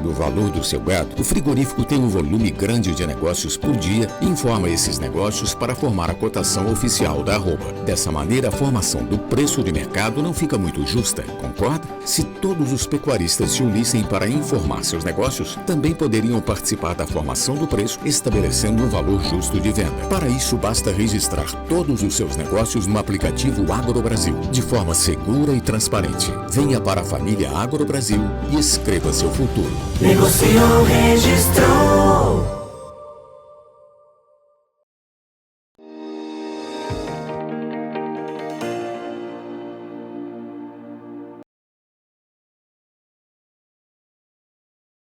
do valor do seu gado, o frigorífico tem um volume grande de negócios por dia e informa esses negócios para formar a cotação oficial da arroba. Dessa maneira, a formação do preço de mercado não fica muito justa, concorda? Se todos os pecuaristas se unissem para informar seus negócios, também poderiam participar da formação do preço, estabelecendo um valor justo de venda. Para isso, basta registrar todos os seus negócios no aplicativo AgroBrasil, de forma segura e transparente. Venha para a família AgroBrasil e escreva seu futuro. Negociou, registrou.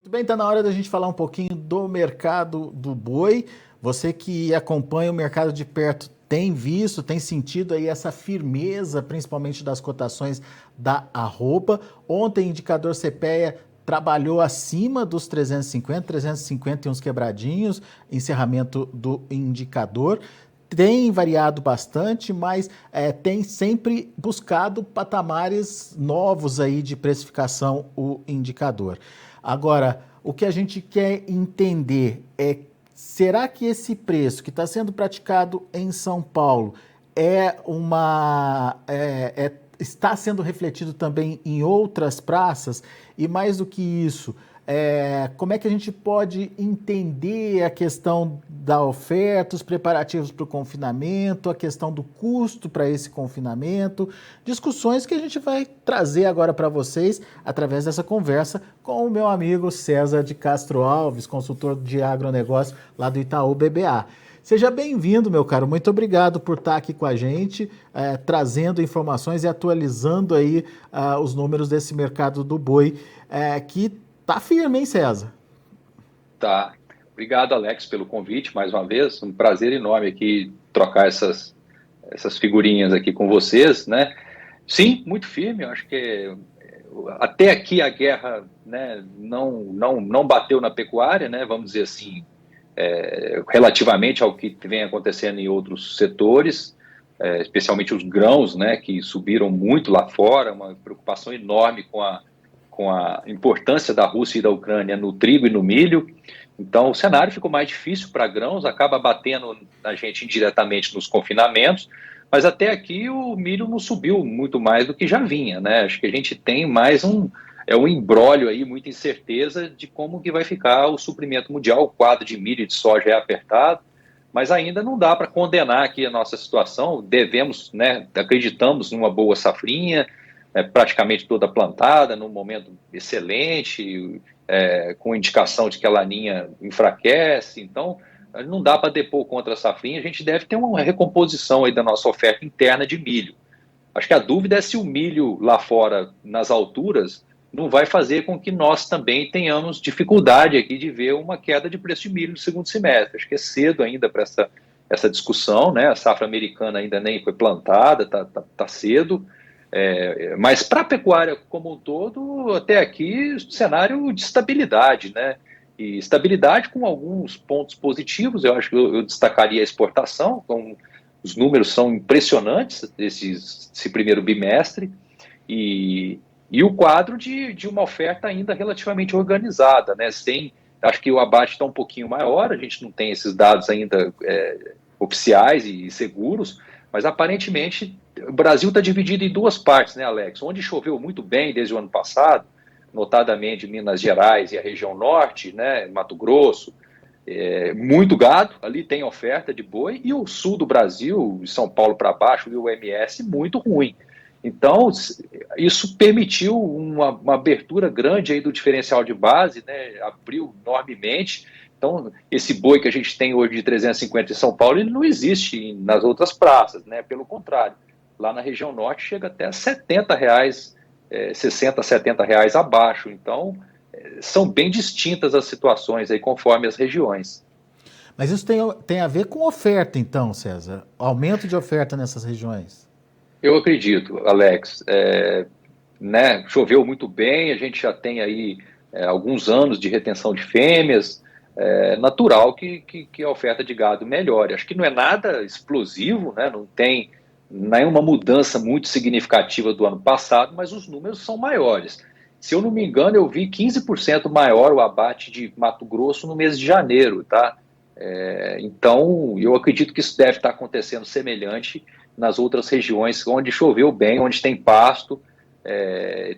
Muito bem, está na hora da gente falar um pouquinho do mercado do boi. Você que acompanha o mercado de perto tem visto, tem sentido aí essa firmeza, principalmente das cotações da arroba. Ontem o indicador CPEA trabalhou acima dos 350 e uns quebradinhos, encerramento do indicador. Tem variado bastante, mas tem sempre buscado patamares novos aí de precificação o indicador. Agora, o que a gente quer entender é: será que esse preço que está sendo praticado em São Paulo está sendo refletido também em outras praças? E mais do que isso, como é que a gente pode entender a questão da oferta, os preparativos para o confinamento, a questão do custo para esse confinamento? Discussões que a gente vai trazer agora para vocês através dessa conversa com o meu amigo César de Castro Alves, consultor de agronegócio lá do Itaú BBA. Seja bem-vindo, meu caro. Muito obrigado por estar aqui com a gente, trazendo informações e atualizando aí os números desse mercado do boi, que tá firme, hein, César? Tá. Obrigado, Alex, pelo convite, mais uma vez. Um prazer enorme aqui trocar essas figurinhas aqui com vocês, né? Sim, muito firme. Eu acho que até aqui a guerra, né, não bateu na pecuária, né? Vamos dizer assim, relativamente ao que vem acontecendo em outros setores, especialmente os grãos, né, que subiram muito lá fora, uma preocupação enorme com a importância da Rússia e da Ucrânia no trigo e no milho. Então, o cenário ficou mais difícil para grãos, acaba batendo na gente indiretamente nos confinamentos, mas até aqui o milho não subiu muito mais do que já vinha, né? Acho que a gente tem mais um imbróglio aí, muita incerteza de como que vai ficar o suprimento mundial. O quadro de milho e de soja é apertado, mas ainda não dá para condenar aqui a nossa situação. Devemos, né, acreditamos numa boa safrinha, praticamente toda plantada, num momento excelente, com indicação de que a laninha enfraquece. Então, não dá para depor contra a safrinha. A gente deve ter uma recomposição aí da nossa oferta interna de milho. Acho que a dúvida é se o milho lá fora, nas alturas, não vai fazer com que nós também tenhamos dificuldade aqui de ver uma queda de preço de milho no segundo semestre. Acho que é cedo ainda para essa discussão, né? A safra americana ainda nem foi plantada, tá cedo. Mas para a pecuária como um todo, até aqui, cenário de estabilidade, né? E estabilidade com alguns pontos positivos. Eu acho que eu destacaria a exportação. Então, os números são impressionantes esse primeiro bimestre, e o quadro de uma oferta ainda relativamente organizada, né? Acho que o abate está um pouquinho maior, a gente não tem esses dados ainda oficiais e seguros, mas aparentemente o Brasil está dividido em duas partes, né, Alex? Onde choveu muito bem desde o ano passado, notadamente Minas Gerais e a região norte, né, Mato Grosso, muito gado, ali tem oferta de boi, e o sul do Brasil, São Paulo para baixo, e o MS, muito ruim. Então, isso permitiu uma abertura grande aí do diferencial de base, né, abriu enormemente. Então, esse boi que a gente tem hoje de 350 em São Paulo, ele não existe nas outras praças, né? Pelo contrário, lá na região norte chega até a R$70, 60, R$70 abaixo. Então, são bem distintas as situações aí conforme as regiões. Mas isso tem a ver com oferta, então, César? Aumento de oferta nessas regiões? Eu acredito, Alex. Né, choveu muito bem, a gente já tem aí alguns anos de retenção de fêmeas. Natural que a oferta de gado melhore. Acho que não é nada explosivo, né? Não tem nenhuma mudança muito significativa do ano passado, mas os números são maiores. Se eu não me engano, eu vi 15% maior o abate de Mato Grosso no mês de janeiro, tá? Então, eu acredito que isso deve estar acontecendo semelhante nas outras regiões onde choveu bem, onde tem pasto,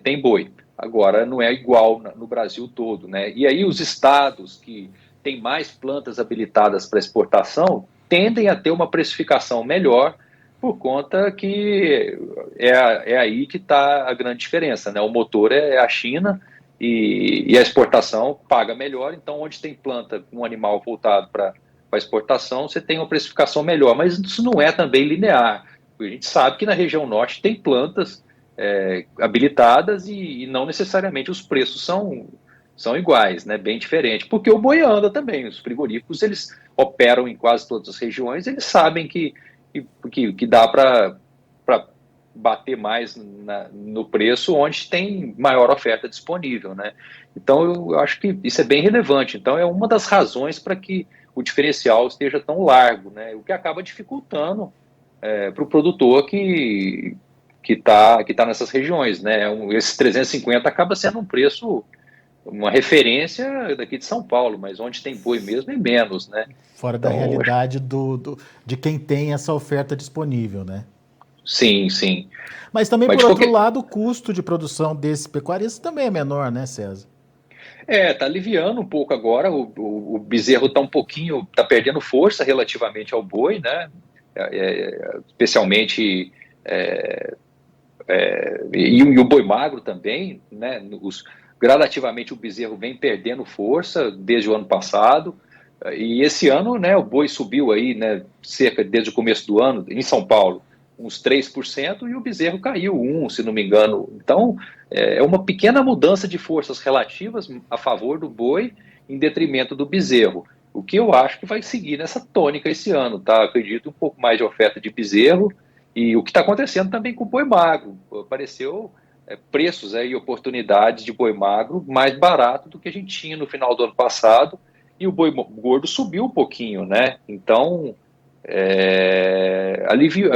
tem boi. Agora, não é igual no Brasil todo, né? E aí os estados que têm mais plantas habilitadas para exportação tendem a ter uma precificação melhor, por conta que é aí que está a grande diferença, né? O motor é a China e a exportação paga melhor, então onde tem planta, um animal voltado para exportação, você tem uma precificação melhor, mas isso não é também linear. A gente sabe que na região norte tem plantas habilitadas e não necessariamente os preços são iguais, né? Bem diferente, porque o boi anda também, os frigoríficos eles operam em quase todas as regiões, eles sabem que dá para bater mais no preço onde tem maior oferta disponível, né? Então eu acho que isso é bem relevante. Então é uma das razões para que o diferencial esteja tão largo, né? O que acaba dificultando para o produtor que tá nessas regiões, né? Esse 350 acaba sendo um preço, uma referência daqui de São Paulo, mas onde tem boi mesmo é menos, né? Fora da realidade de quem tem essa oferta disponível, né? Sim, sim. Mas também, por outro lado, o custo de produção desse pecuarista também é menor, né, César? Tá aliviando um pouco agora, o bezerro tá perdendo força relativamente ao boi, né? Especialmente e o boi magro também, né? Gradativamente o bezerro vem perdendo força desde o ano passado, e esse ano, né, o boi subiu aí, né, desde o começo do ano, em São Paulo, uns 3%, e o bezerro caiu 1%, se não me engano. Então, é uma pequena mudança de forças relativas a favor do boi, em detrimento do bezerro. O que eu acho que vai seguir nessa tônica esse ano, tá? Acredito um pouco mais de oferta de bezerro, e o que está acontecendo também com o boi magro. Apareceu preços e oportunidades de boi magro mais barato do que a gente tinha no final do ano passado, e o boi gordo subiu um pouquinho, né? Então,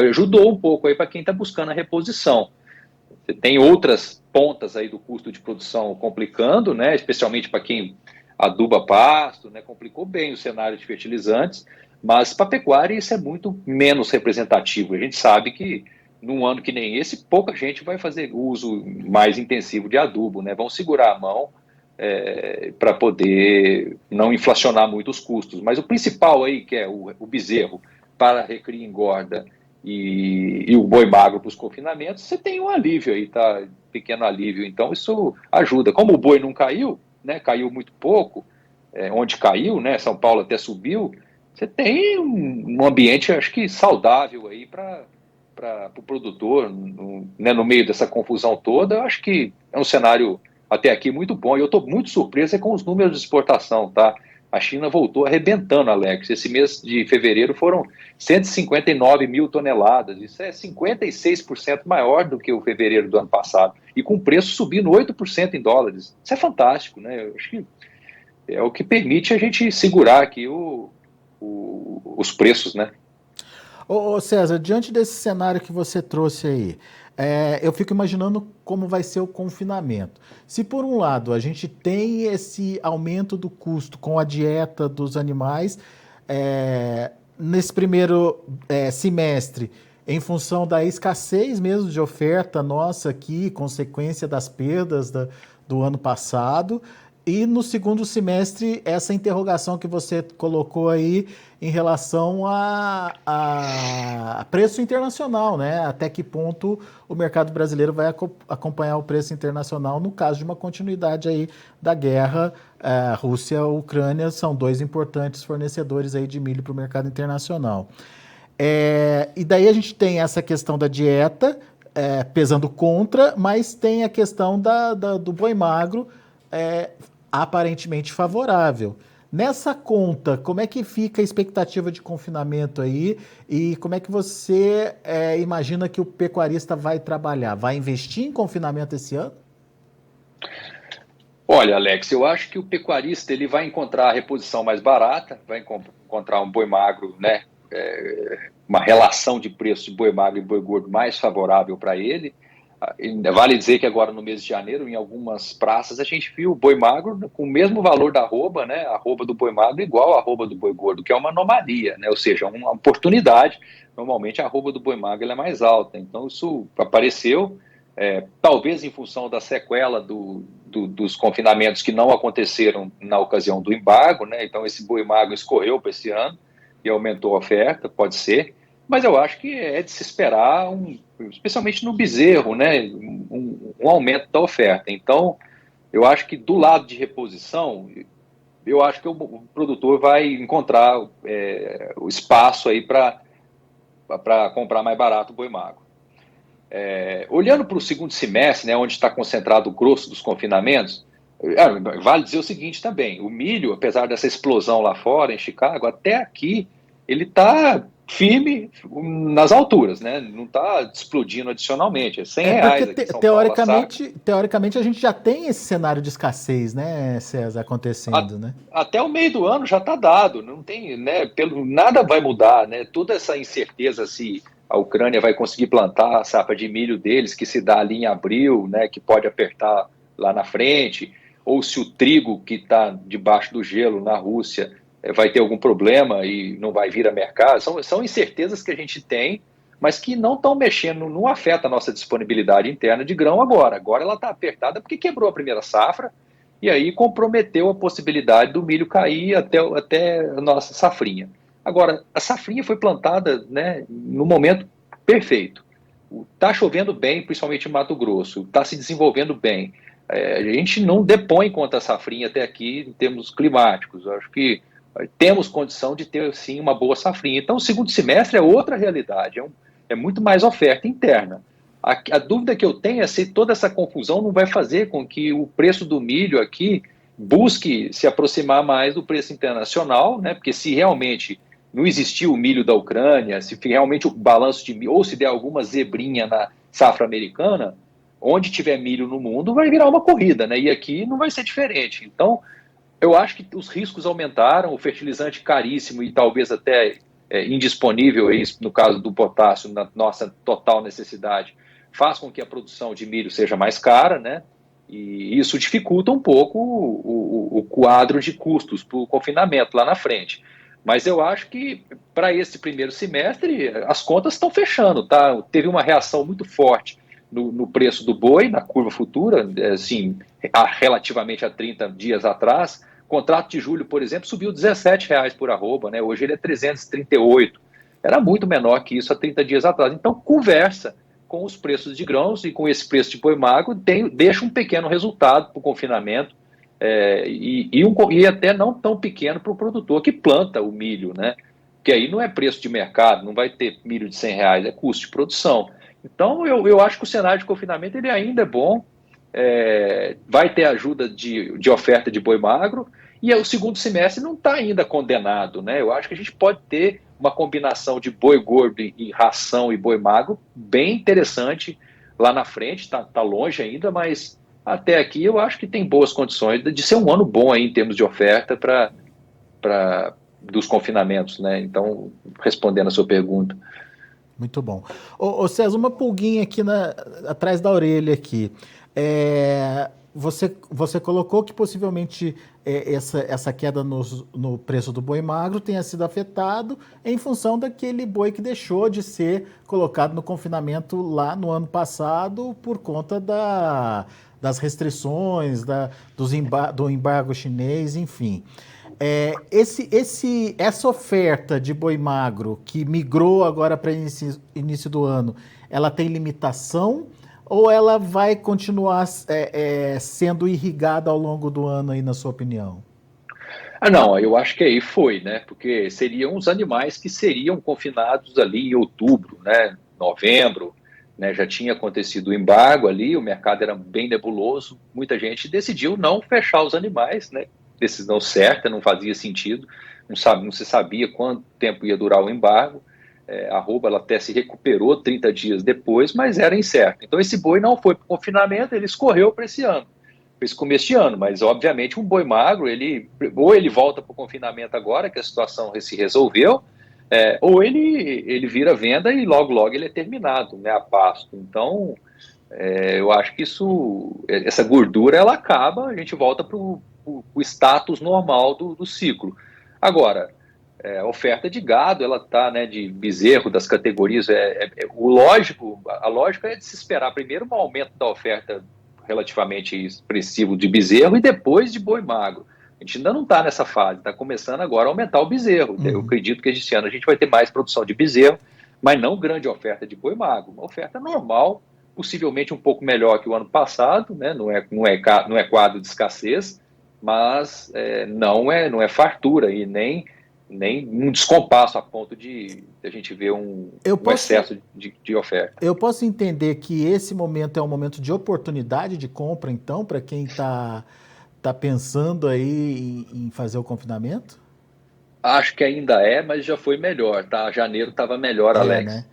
ajudou um pouco aí para quem está buscando a reposição. Você tem outras pontas aí do custo de produção complicando, né? Especialmente para quem aduba pasto, né? Complicou bem o cenário de fertilizantes, mas para a pecuária isso é muito menos representativo. A gente sabe que num ano que nem esse, pouca gente vai fazer uso mais intensivo de adubo, né? Vão segurar a mão para poder não inflacionar muito os custos. Mas o principal aí, que é o bezerro para recria e engorda e o boi magro para os confinamentos, você tem um alívio aí, tá? Pequeno alívio. Então isso ajuda. Como o boi não caiu, né? Caiu muito pouco, onde caiu, né? São Paulo até subiu. Você tem um ambiente, acho que saudável aí para o produtor, né, no meio dessa confusão toda. Eu acho que é um cenário até aqui muito bom, e eu estou muito surpreso com os números de exportação, tá? A China voltou arrebentando, Alex. Esse mês de fevereiro foram 159 mil toneladas, isso é 56% maior do que o fevereiro do ano passado, e com o preço subindo 8% em dólares. Isso é fantástico, né? Eu acho que é o que permite a gente segurar aqui os preços, né? Ô César, diante desse cenário que você trouxe aí, eu fico imaginando como vai ser o confinamento. Se por um lado a gente tem esse aumento do custo com a dieta dos animais, nesse primeiro semestre, em função da escassez mesmo de oferta nossa aqui, consequência das perdas do ano passado, e no segundo semestre, essa interrogação que você colocou aí em relação a preço internacional, né? Até que ponto o mercado brasileiro vai acompanhar o preço internacional no caso de uma continuidade aí da guerra. Rússia e Ucrânia são dois importantes fornecedores aí de milho para o mercado internacional. E daí a gente tem essa questão da dieta pesando contra, mas tem a questão do boi magro aparentemente favorável. Nessa conta, como é que fica a expectativa de confinamento aí e como é que você imagina que o pecuarista vai trabalhar? Vai investir em confinamento esse ano? Olha, Alex, eu acho que o pecuarista ele vai encontrar a reposição mais barata, vai encontrar um boi magro, né? Uma relação de preço de boi magro e boi gordo mais favorável para ele. Vale dizer que agora no mês de janeiro, em algumas praças, a gente viu o boi magro com o mesmo valor da arroba, né? A arroba do boi magro igual a arroba do boi gordo, que é uma anomalia, né? Ou seja, uma oportunidade. Normalmente a arroba do boi magro ela é mais alta. Então isso apareceu, talvez em função da sequela dos confinamentos que não aconteceram na ocasião do embargo, né? Então esse boi magro escorreu para esse ano e aumentou a oferta, pode ser. Mas eu acho que é de se esperar, especialmente no bezerro, né, um aumento da oferta. Então, eu acho que do lado de reposição, eu acho que o produtor vai encontrar o espaço aí para comprar mais barato o boi magro. Olhando para o segundo semestre, né, onde está concentrado o grosso dos confinamentos, vale dizer o seguinte também: o milho, apesar dessa explosão lá fora, em Chicago, até aqui, ele está firme nas alturas, né? Não está explodindo adicionalmente, é R$100 porque aqui em São teoricamente a gente já tem esse cenário de escassez, né, César, acontecendo, né? Até o meio do ano já está dado, não tem, né? Nada vai mudar, né? Toda essa incerteza se a Ucrânia vai conseguir plantar a safra de milho deles, que se dá ali em abril, né? Que pode apertar lá na frente, ou se o trigo que está debaixo do gelo na Rússia vai ter algum problema e não vai vir a mercado. São incertezas que a gente tem, mas que não estão mexendo, não afeta a nossa disponibilidade interna de grão agora. Agora ela está apertada porque quebrou a primeira safra e aí comprometeu a possibilidade do milho cair até a nossa safrinha. Agora, a safrinha foi plantada, né, no momento perfeito. Está chovendo bem, principalmente em Mato Grosso, está se desenvolvendo bem. A gente não depõe contra a safrinha até aqui em termos climáticos. Eu acho que temos condição de ter, sim, uma boa safrinha. Então, o segundo semestre é outra realidade, é muito mais oferta interna. A dúvida que eu tenho é se toda essa confusão não vai fazer com que o preço do milho aqui busque se aproximar mais do preço internacional, né? Porque se realmente não existir o milho da Ucrânia, se realmente o balanço de milho, ou se der alguma zebrinha na safra americana, onde tiver milho no mundo vai virar uma corrida, né? E aqui não vai ser diferente. Então, eu acho que os riscos aumentaram, o fertilizante caríssimo e talvez até indisponível, no caso do potássio, na nossa total necessidade, faz com que a produção de milho seja mais cara, né? E isso dificulta um pouco o quadro de custos para o confinamento lá na frente. Mas eu acho que para esse primeiro semestre as contas estão fechando, tá? Teve uma reação muito forte no preço do boi, na curva futura, assim, relativamente a 30 dias atrás. O contrato de julho, por exemplo, subiu R$17 por arroba, né? Hoje ele é 338. Era muito menor que isso há 30 dias atrás. Então, conversa com os preços de grãos e com esse preço de boi magro, deixa um pequeno resultado para o confinamento e até não tão pequeno para o produtor que planta o milho, né? Que aí não é preço de mercado, não vai ter milho de R$100, é custo de produção. Então, eu acho que o cenário de confinamento ele ainda é bom, vai ter ajuda de oferta de boi magro, e o segundo semestre não está ainda condenado, né? Eu acho que a gente pode ter uma combinação de boi gordo e ração e boi magro bem interessante lá na frente, tá longe ainda, mas até aqui eu acho que tem boas condições de ser um ano bom aí em termos de oferta dos confinamentos, né? Então, respondendo a sua pergunta. Muito bom. Ô César, uma pulguinha aqui atrás da orelha aqui. Você colocou que possivelmente essa queda no preço do boi magro tenha sido afetado em função daquele boi que deixou de ser colocado no confinamento lá no ano passado por conta das restrições, do embargo chinês, enfim. Essa oferta de boi magro que migrou agora para início do ano, ela tem limitação ou ela vai continuar sendo irrigada ao longo do ano aí, na sua opinião? Não, eu acho que aí foi, né? Porque seriam os animais que seriam confinados ali em outubro, né? Novembro, né? Já tinha acontecido o embargo ali, o mercado era bem nebuloso, muita gente decidiu não fechar os animais, né? Decisão certa, não fazia sentido, não se sabia quanto tempo ia durar o embargo. A arroba ela até se recuperou 30 dias depois, mas era incerto. Então esse boi não foi para o confinamento, ele escorreu para esse ano, para esse começo de ano, mas obviamente um boi magro, ou ele volta para o confinamento agora, que a situação se resolveu, ou ele vira venda e logo ele é terminado, né, a pasto. Então eu acho que essa gordura ela acaba, a gente volta para o status normal do ciclo. Agora, a oferta de gado, ela está, né, de bezerro das categorias, a lógica é de se esperar primeiro um aumento da oferta relativamente expressivo de bezerro e depois de boi magro. A gente ainda não está nessa fase, está começando agora a aumentar o bezerro. Eu acredito que esse ano a gente vai ter mais produção de bezerro, mas não grande oferta de boi magro, uma oferta normal, possivelmente um pouco melhor que o ano passado, né? Não é quadro de escassez, mas não é fartura e nem um descompasso a ponto de a gente ver um excesso de oferta. Eu posso entender que esse momento é um momento de oportunidade de compra, então, para quem está pensando aí em fazer o confinamento? Acho que ainda mas já foi melhor, tá? Janeiro estava melhor, Alex. Né?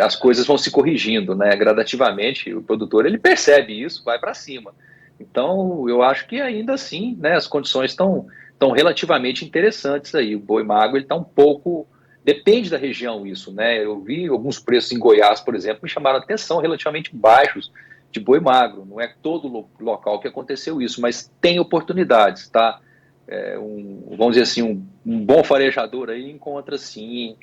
As coisas vão se corrigindo, né? Gradativamente, o produtor ele percebe isso, vai para cima. Então, eu acho que ainda assim, né, as condições estão relativamente interessantes aí. O boi magro ele está um pouco... Depende da região isso, né? Eu vi alguns preços em Goiás, por exemplo, me chamaram a atenção, relativamente baixos de boi magro. Não é todo local que aconteceu isso, mas tem oportunidades, tá? Vamos dizer assim, um bom farejador aí encontra, sim,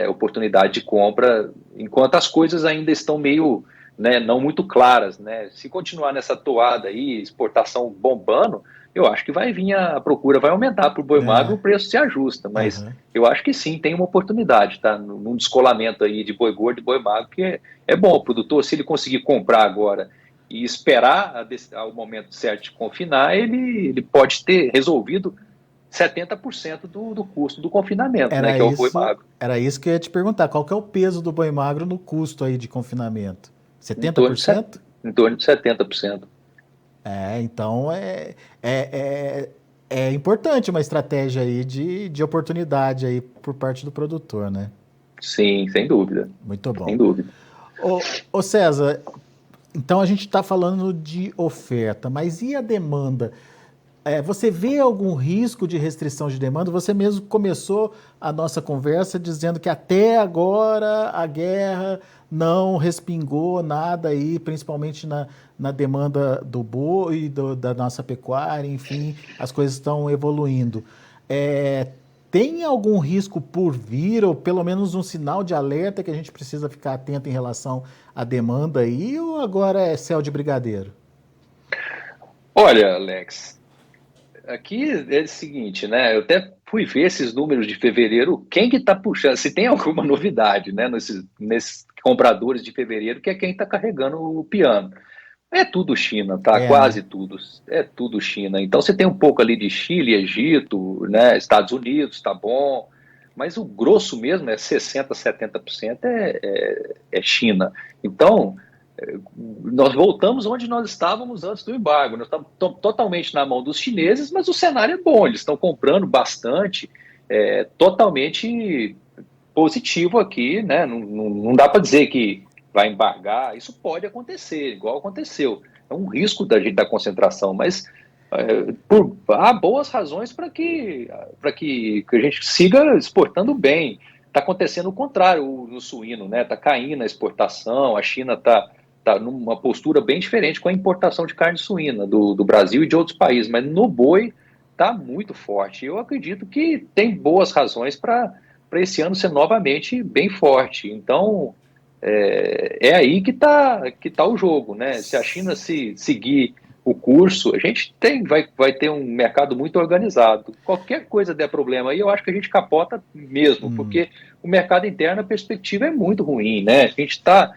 oportunidade de compra, enquanto as coisas ainda estão meio, né, não muito claras, né? Se continuar nessa toada aí, exportação bombando, eu acho que a procura vai aumentar para o boi magro, o preço se ajusta, mas eu acho que sim, tem uma oportunidade, tá? Num descolamento aí de boi gordo e boi magro, que é bom o produtor, se ele conseguir comprar agora e esperar ao momento certo de confinar, ele pode ter resolvido 70% do custo do confinamento, né, que é o boi magro. Era isso que eu ia te perguntar, qual que é o peso do boi magro no custo aí de confinamento? 70%? Em torno de 70%. Então é importante uma estratégia aí de oportunidade aí por parte do produtor, né? Sim, sem dúvida. Muito bom. Sem dúvida. Ô César, então a gente está falando de oferta, mas e a demanda? Você vê algum risco de restrição de demanda? Você mesmo começou a nossa conversa dizendo que até agora a guerra não respingou nada aí, principalmente na demanda do boi, da nossa pecuária, enfim, as coisas estão evoluindo. Tem algum risco por vir, ou pelo menos um sinal de alerta que a gente precisa ficar atento em relação à demanda aí, ou agora é céu de brigadeiro? Olha, Alex, aqui é o seguinte, né? Eu até fui ver esses números de fevereiro, quem que está puxando, se tem alguma novidade, né, nesses compradores de fevereiro, que é quem está carregando o piano. É tudo China, tá? Quase tudo. É tudo China. Então você tem um pouco ali de Chile, Egito, né? Estados Unidos, tá bom. Mas o grosso mesmo é 60%, 70% é China. Então, nós voltamos onde nós estávamos antes do embargo. Nós estamos totalmente na mão dos chineses, mas o cenário é bom. Eles estão comprando bastante, totalmente positivo aqui, né? Não dá para dizer que vai embargar, isso pode acontecer, igual aconteceu. É um risco da concentração, mas há boas razões para que a gente siga exportando bem. Está acontecendo o contrário no suíno, né? Está caindo a exportação, a China está numa postura bem diferente com a importação de carne suína do Brasil e de outros países, mas no boi está muito forte. Eu acredito que tem boas razões para esse ano ser novamente bem forte. Então, é aí que tá o jogo, né? Se a China seguir o curso, a gente vai ter um mercado muito organizado. Qualquer coisa der problema aí, eu acho que a gente capota mesmo, porque o mercado interno, a perspectiva é muito ruim, né? A gente está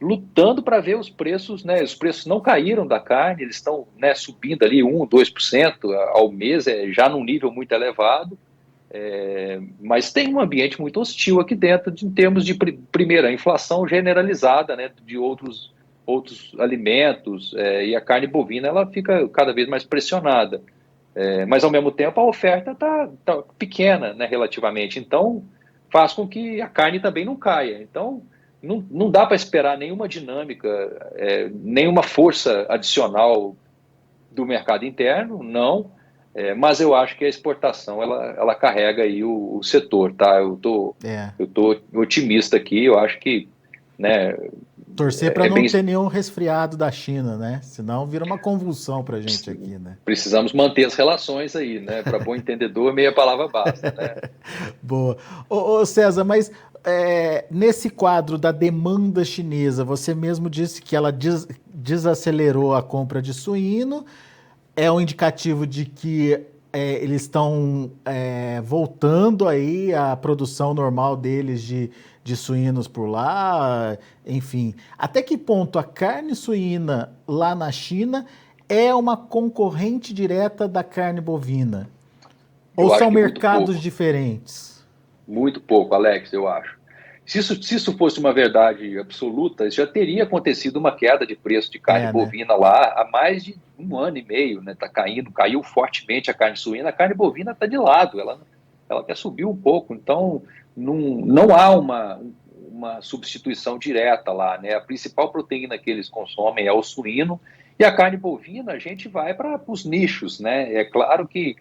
lutando para ver os preços, né? Os preços não caíram da carne, eles estão, né, subindo ali 1%, 2% ao mês, já num nível muito elevado. Mas tem um ambiente muito hostil aqui dentro em termos de, primeira, inflação generalizada, né, de outros alimentos, e a carne bovina ela fica cada vez mais pressionada, mas ao mesmo tempo a oferta tá pequena, né, relativamente, então faz com que a carne também não caia. Então não dá para esperar nenhuma dinâmica, nenhuma força adicional do mercado interno, não. Mas eu acho que a exportação ela carrega aí o setor, tá? Eu tô otimista aqui, eu acho que, né, Torcer para não ter nenhum resfriado da China, né? Senão vira uma convulsão para a gente aqui, né? Precisamos manter as relações aí, né? Para bom entendedor, meia palavra basta, né? Boa. Ô César, mas nesse quadro da demanda chinesa, você mesmo disse que ela desacelerou a compra de suíno, é um indicativo de que eles estão voltando aí à produção normal deles de suínos por lá, enfim. Até que ponto a carne suína lá na China é uma concorrente direta da carne bovina? Ou são mercados diferentes? Muito pouco, Alex, eu acho. Se isso fosse uma verdade absoluta, já teria acontecido uma queda de preço de carne bovina lá há mais de 1 ano e meio, né? Tá caiu fortemente a carne suína, a carne bovina está de lado, ela até subiu um pouco, então não há uma substituição direta lá, né? A principal proteína que eles consomem é o suíno, e a carne bovina a gente vai para os nichos, né? É claro que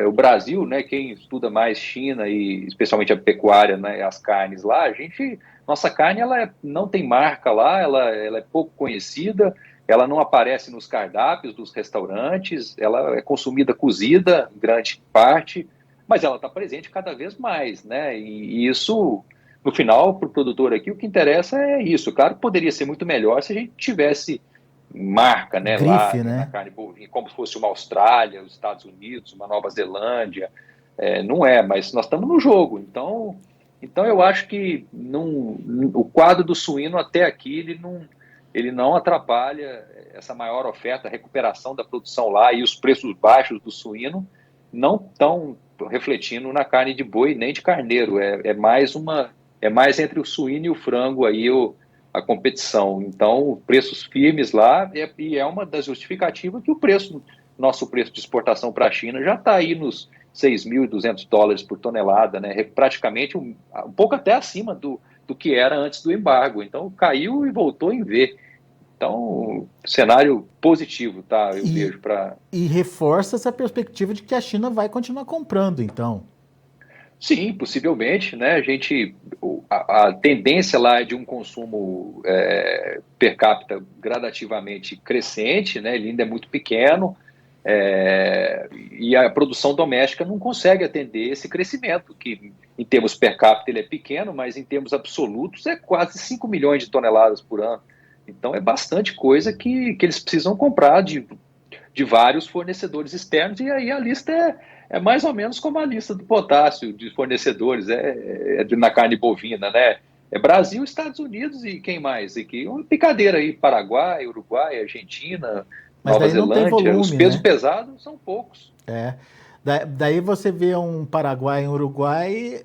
o Brasil, né, quem estuda mais China e especialmente a pecuária, né, as carnes lá, nossa carne não tem marca lá, ela é pouco conhecida, ela não aparece nos cardápios dos restaurantes, ela é consumida cozida em grande parte, mas ela está presente cada vez mais, né? E isso, no final, para o produtor aqui, o que interessa é isso. Claro que poderia ser muito melhor se a gente tivesse marca, né, grife, lá, né? Na carne bovina, como se fosse uma Austrália, os Estados Unidos, uma Nova Zelândia, não é, mas nós estamos no jogo, então eu acho que o quadro do suíno até aqui, ele não atrapalha essa maior oferta, a recuperação da produção lá, e os preços baixos do suíno não estão refletindo na carne de boi nem de carneiro, é mais entre o suíno e o frango aí a competição. Então, preços firmes lá, e é uma das justificativas que nosso preço de exportação para a China já está aí nos $6.200 por tonelada, né? Praticamente um pouco até acima do que era antes do embargo. Então, caiu e voltou em V. Então, cenário positivo, tá? Eu vejo para... E reforça essa perspectiva de que a China vai continuar comprando, então. Sim, possivelmente, né? A tendência lá é de um consumo per capita gradativamente crescente, né? Ele ainda é muito pequeno, e a produção doméstica não consegue atender esse crescimento, que em termos per capita ele é pequeno, mas em termos absolutos é quase 5 milhões de toneladas por ano. Então é bastante coisa que eles precisam comprar de vários fornecedores externos, e aí a lista é mais ou menos como a lista do potássio de fornecedores, na carne bovina, né? É Brasil, Estados Unidos e quem mais? Aqui, uma picadeira aí, Paraguai, Uruguai, Argentina, Nova Zelândia. Volume, os pesos pesados são poucos. Daí você vê um Paraguai e um Uruguai,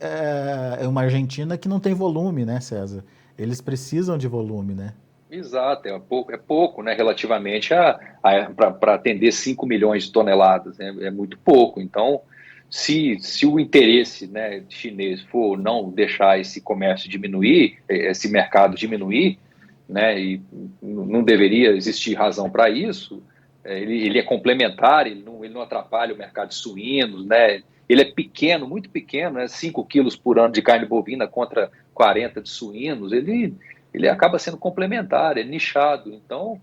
uma Argentina que não tem volume, né, César? Eles precisam de volume, né? Exato, é pouco, né, relativamente para atender 5 milhões de toneladas, né, é muito pouco. Então, se o interesse, né, chinês for não deixar esse comércio diminuir, esse mercado diminuir, né, e não deveria existir razão para isso, ele é complementar, ele não atrapalha o mercado de suínos, né, ele é pequeno, muito pequeno, né, 5 quilos por ano de carne bovina contra 40 de suínos, ele acaba sendo complementar, é nichado, então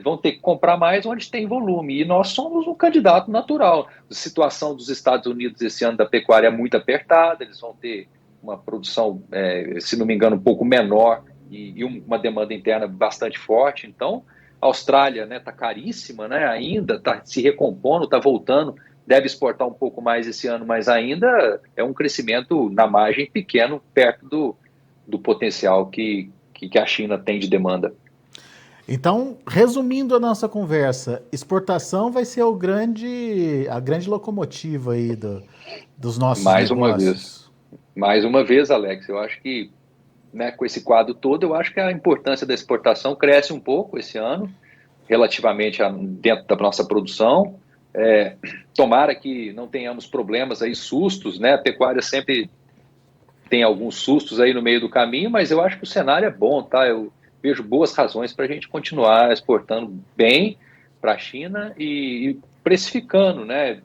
vão ter que comprar mais onde tem volume, e nós somos um candidato natural. A situação dos Estados Unidos esse ano da pecuária é muito apertada, eles vão ter uma produção, se não me engano, um pouco menor, e uma demanda interna bastante forte, então a Austrália está caríssima, né, ainda está se recompondo, está voltando, deve exportar um pouco mais esse ano, mas ainda é um crescimento na margem pequeno, perto do potencial que a China tem de demanda. Então, resumindo a nossa conversa, exportação vai ser a grande locomotiva aí dos nossos negócios. Mais uma vez, Alex, eu acho que, né, com esse quadro todo, eu acho que a importância da exportação cresce um pouco esse ano, relativamente dentro da nossa produção. Tomara que não tenhamos problemas aí, sustos, né? A pecuária sempre tem alguns sustos aí no meio do caminho, mas eu acho que o cenário é bom, tá? Eu vejo boas razões para a gente continuar exportando bem para a China e precificando, né?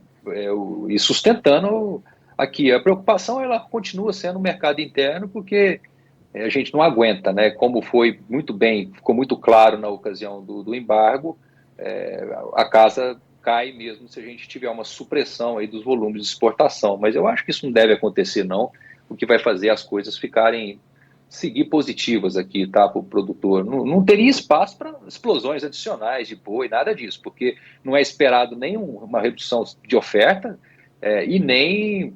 E sustentando aqui. A preocupação, ela continua sendo o mercado interno, porque a gente não aguenta, né? Como foi muito bem, ficou muito claro na ocasião do embargo, a casa cai mesmo se a gente tiver uma supressão aí dos volumes de exportação. Mas eu acho que isso não deve acontecer, não. O que vai fazer as coisas seguir positivas aqui, tá, para o produtor. Não teria espaço para explosões adicionais de boi, nada disso, porque não é esperado nem uma redução de oferta e nem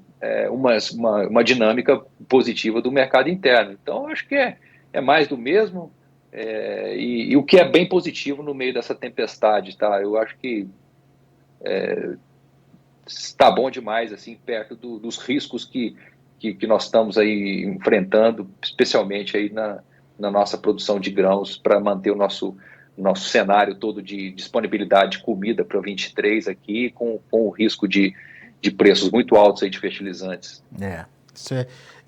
uma dinâmica positiva do mercado interno. Então, acho que é mais do mesmo, e o que é bem positivo no meio dessa tempestade, tá? Eu acho que está bom demais, assim, perto dos riscos que nós estamos aí enfrentando, especialmente aí na nossa produção de grãos, para manter o nosso cenário todo de disponibilidade de comida para o 23 aqui, com o risco de preços muito altos aí de fertilizantes.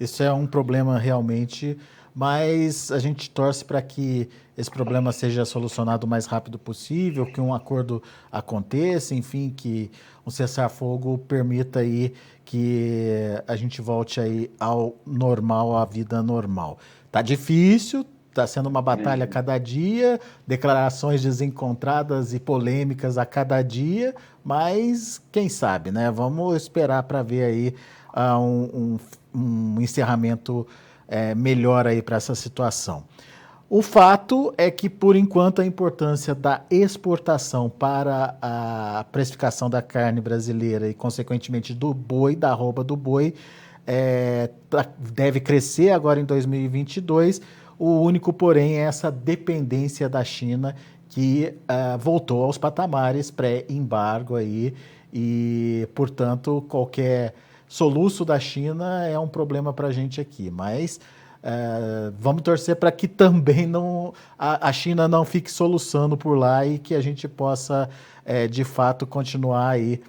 Isso é um problema realmente, mas a gente torce para que esse problema seja solucionado o mais rápido possível, que um acordo aconteça, enfim, que um cessar-fogo permita aí que a gente volte aí ao normal, à vida normal. Tá difícil, tá sendo uma batalha a cada dia, declarações desencontradas e polêmicas a cada dia, mas quem sabe, né? Vamos esperar para ver aí um encerramento melhor aí para essa situação. O fato é que, por enquanto, a importância da exportação para a precificação da carne brasileira e, consequentemente, do boi, da arroba do boi, deve crescer agora em 2022. O único, porém, é essa dependência da China que voltou aos patamares pré-embargo aí e, portanto, qualquer soluço da China é um problema para a gente aqui, mas vamos torcer para que também a China não fique soluçando por lá e que a gente possa, de fato, continuar aí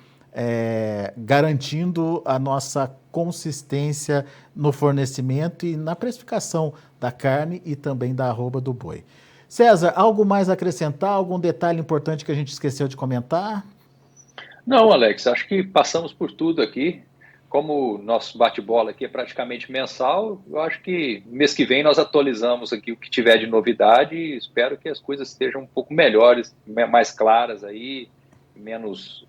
garantindo a nossa consistência no fornecimento e na precificação da carne e também da arroba do boi. César, algo mais a acrescentar? Algum detalhe importante que a gente esqueceu de comentar? Não, Alex, acho que passamos por tudo aqui. Como o nosso bate-bola aqui é praticamente mensal, eu acho que mês que vem nós atualizamos aqui o que tiver de novidade e espero que as coisas estejam um pouco melhores, mais claras aí, menos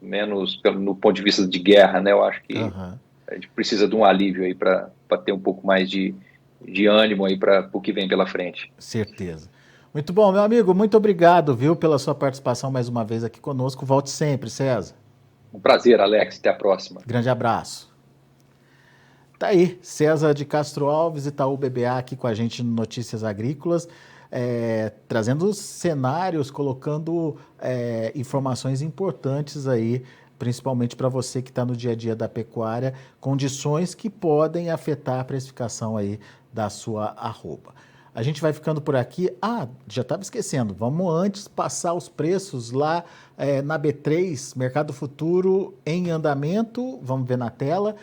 no ponto de vista de guerra, né? Eu acho que a gente precisa de um alívio aí para ter um pouco mais de ânimo aí para o que vem pela frente. Certeza. Muito bom, meu amigo, muito obrigado, viu, pela sua participação mais uma vez aqui conosco. Volte sempre, César. Um prazer, Alex. Até a próxima. Grande abraço. Tá aí, César de Castro Alves, Itaú BBA, aqui com a gente no Notícias Agrícolas, trazendo cenários, colocando informações importantes aí, principalmente para você que está no dia a dia da pecuária, condições que podem afetar a precificação aí da sua arroba. A gente vai ficando por aqui. Já estava esquecendo, vamos antes passar os preços lá na B3, Mercado Futuro em andamento, vamos ver na tela.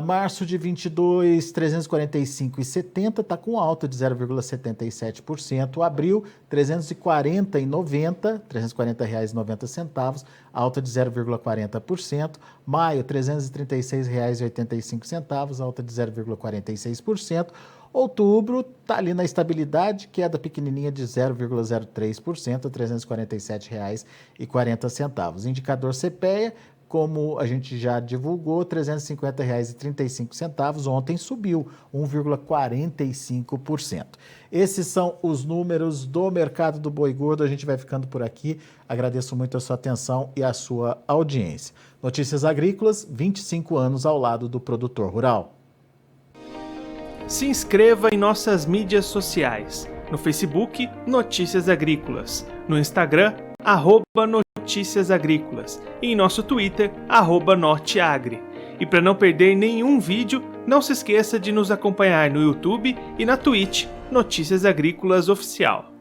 Março de 22, 345,70, está com alta de 0,77%. Abril, 340,90, R$ 340,90, alta de 0,40%. Maio, R$ 336,85, alta de 0,46%. Outubro está ali na estabilidade, queda pequenininha de 0,03%, R$ 347,40. Indicador CPEA, como a gente já divulgou, R$ 350,35. Ontem subiu 1,45%. Esses são os números do mercado do boi gordo. A gente vai ficando por aqui. Agradeço muito a sua atenção e a sua audiência. Notícias Agrícolas, 25 anos ao lado do produtor rural. Se inscreva em nossas mídias sociais. No Facebook, Notícias Agrícolas. No Instagram, @Notícias Agrícolas. E em nosso Twitter, @Norteagri. E para não perder nenhum vídeo, não se esqueça de nos acompanhar no YouTube e na Twitch, Notícias Agrícolas Oficial.